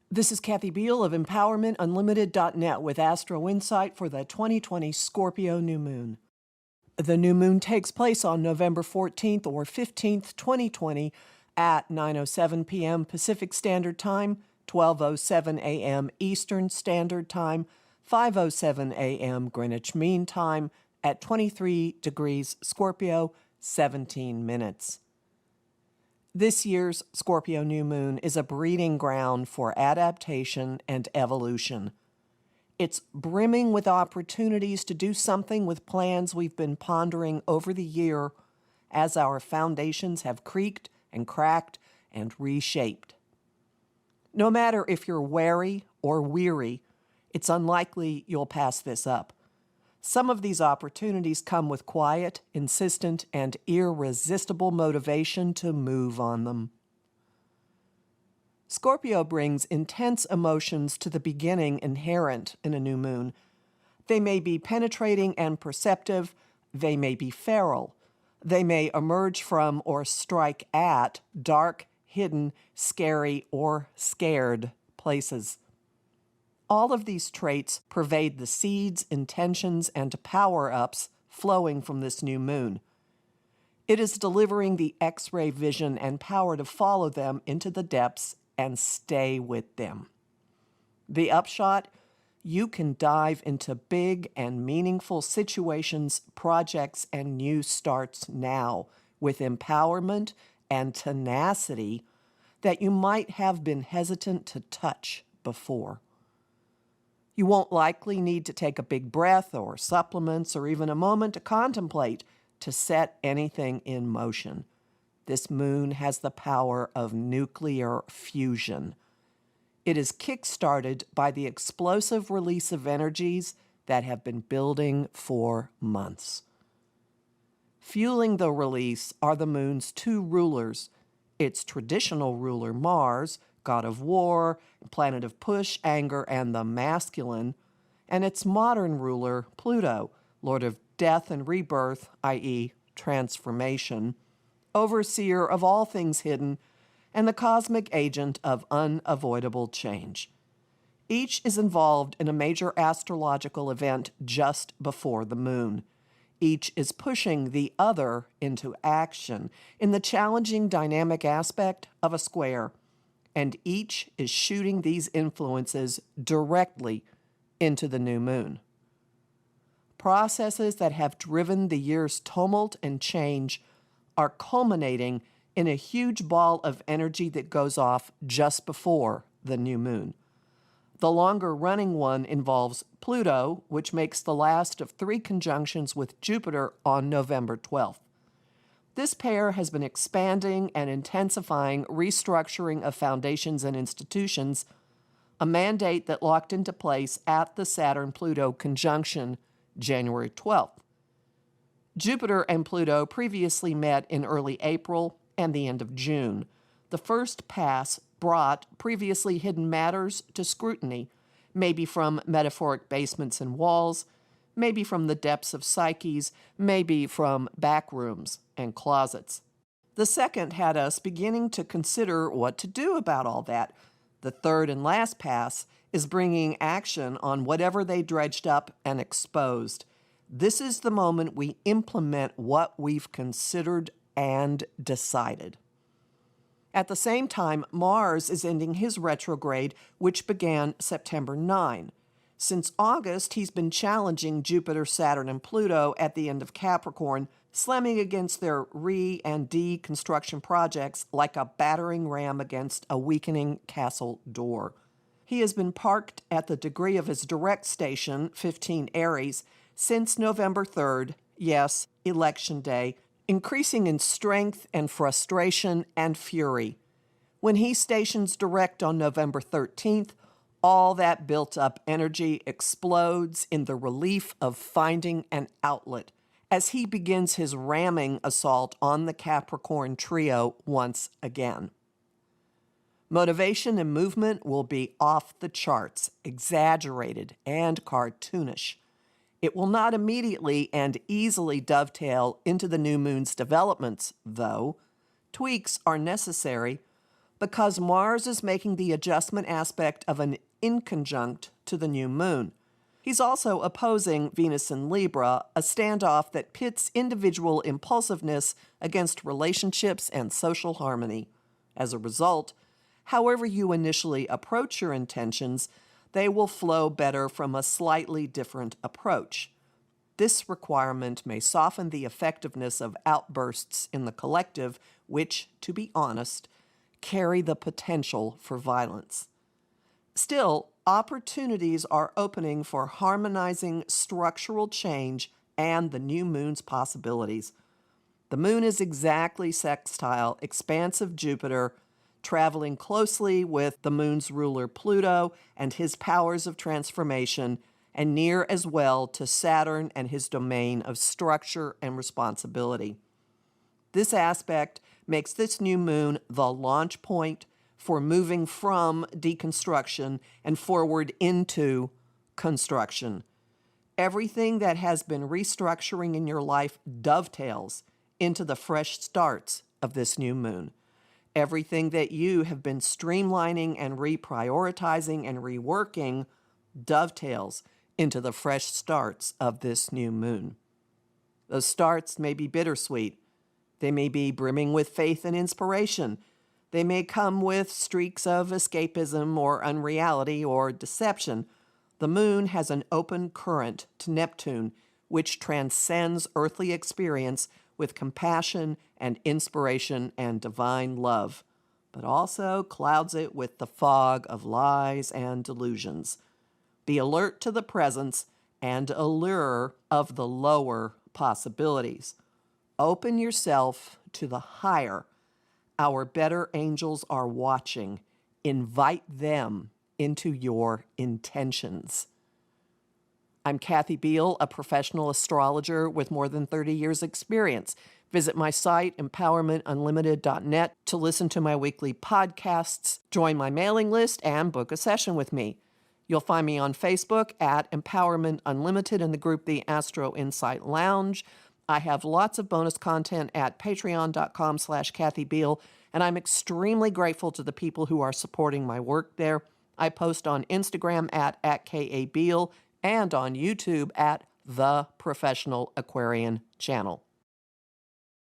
This is Kathy Biehl of EmpowermentUnlimited.net with Astro-Insight for the 2020 Scorpio New Moon. The new moon takes place on November 14th or 15th, 2020 at 9:07 p.m. Pacific Standard Time, 12:07 a.m. Eastern Standard Time, 5:07 a.m. Greenwich Mean Time at 23 degrees Scorpio, 17 minutes. This year's Scorpio New Moon is a breeding ground for adaptation and evolution. It's brimming with opportunities to do something with plans we've been pondering over the year as our foundations have creaked and cracked and reshaped. No matter if you're wary or weary, it's unlikely you'll pass this up. Some of these opportunities come with quiet, insistent, and irresistible motivation to move on them. Scorpio brings intense emotions to the beginning inherent in a new moon. They may be penetrating and perceptive. They may be feral. They may emerge from or strike at dark, hidden, scary, or scared places. All of these traits pervade the seeds, intentions, and power-ups flowing from this new moon. It is delivering the X-ray vision and power to follow them into the depths and stay with them. The upshot: you can dive into big and meaningful situations, projects, and new starts now with empowerment and tenacity that you might have been hesitant to touch before. You won't likely need to take a big breath or supplements or even a moment to contemplate to set anything in motion. This moon has the power of nuclear fusion. It is kick-started by the explosive release of energies that have been building for months. Fueling the release are the moon's two rulers, its traditional ruler Mars, god of war, planet of push, anger, and the masculine, and its modern ruler, Pluto, lord of death and rebirth, i.e., transformation, overseer of all things hidden, and the cosmic agent of unavoidable change. Each is involved in a major astrological event just before the moon. Each is pushing the other into action in the challenging dynamic aspect of a square, and each is shooting these influences directly into the new moon. Processes that have driven the year's tumult and change are culminating in a huge ball of energy that goes off just before the new moon. The longer-running one involves Pluto, which makes the last of 3 conjunctions with Jupiter on November 12th. This pair has been expanding and intensifying restructuring of foundations and institutions, a mandate that locked into place at the Saturn-Pluto conjunction January 12th. Jupiter and Pluto previously met in early April and the end of June. The first pass brought previously hidden matters to scrutiny, maybe from metaphoric basements and walls, maybe from the depths of psyches, maybe from back rooms and closets. The second had us beginning to consider what to do about all that. The third and last pass is bringing action on whatever they dredged up and exposed. This is the moment we implement what we've considered and decided. At the same time, Mars is ending his retrograde, which began September 9. Since August, he's been challenging Jupiter, Saturn, and Pluto at the end of Capricorn, slamming against their re- and deconstruction projects like a battering ram against a weakening castle door. He has been parked at the degree of his direct station, 15 Aries, since November 3rd, yes, Election Day, increasing in strength and frustration and fury. When he stations direct on November 13th, all that built-up energy explodes in the relief of finding an outlet as he begins his ramming assault on the Capricorn trio once again. Motivation and movement will be off the charts, exaggerated, and cartoonish. It will not immediately and easily dovetail into the new moon's developments, though. Tweaks are necessary. because Mars is making the adjustment aspect of an inconjunct to the new moon. He's also opposing Venus in Libra, a standoff that pits individual impulsiveness against relationships and social harmony. As a result, however you initially approach your intentions, they will flow better from a slightly different approach. This requirement may soften the effectiveness of outbursts in the collective, which, to be honest, carry the potential for violence. Still, opportunities are opening for harmonizing structural change and the new moon's possibilities. The moon is exactly sextile, expansive Jupiter, traveling closely with the moon's ruler Pluto and his powers of transformation, and near as well to Saturn and his domain of structure and responsibility. This aspect makes this new moon the launch point for moving from deconstruction and forward into construction. Everything that has been restructuring in your life dovetails into the fresh starts of this new moon. Everything that you have been streamlining and reprioritizing and reworking dovetails into the fresh starts of this new moon. Those starts may be bittersweet. They may be brimming with faith and inspiration. They may come with streaks of escapism or unreality or deception. The moon has an open current to Neptune, which transcends earthly experience with compassion and inspiration and divine love, but also clouds it with the fog of lies and delusions. Be alert to the presence and allure of the lower possibilities. Open yourself to the higher. Our better angels are watching. Invite them into your intentions. I'm Kathy Biehl, a professional astrologer with more than 30 years' experience. Visit my site, empowermentunlimited.net, to listen to my weekly podcasts, join my mailing list, and book a session with me. You'll find me on Facebook at Empowerment Unlimited in the group The Astro-Insight Lounge. I have lots of bonus content at patreon.com/Kathy Biehl, and I'm extremely grateful to the people who are supporting my work there. I post on Instagram at @KABiehl and on YouTube at The Professional Aquarian Channel.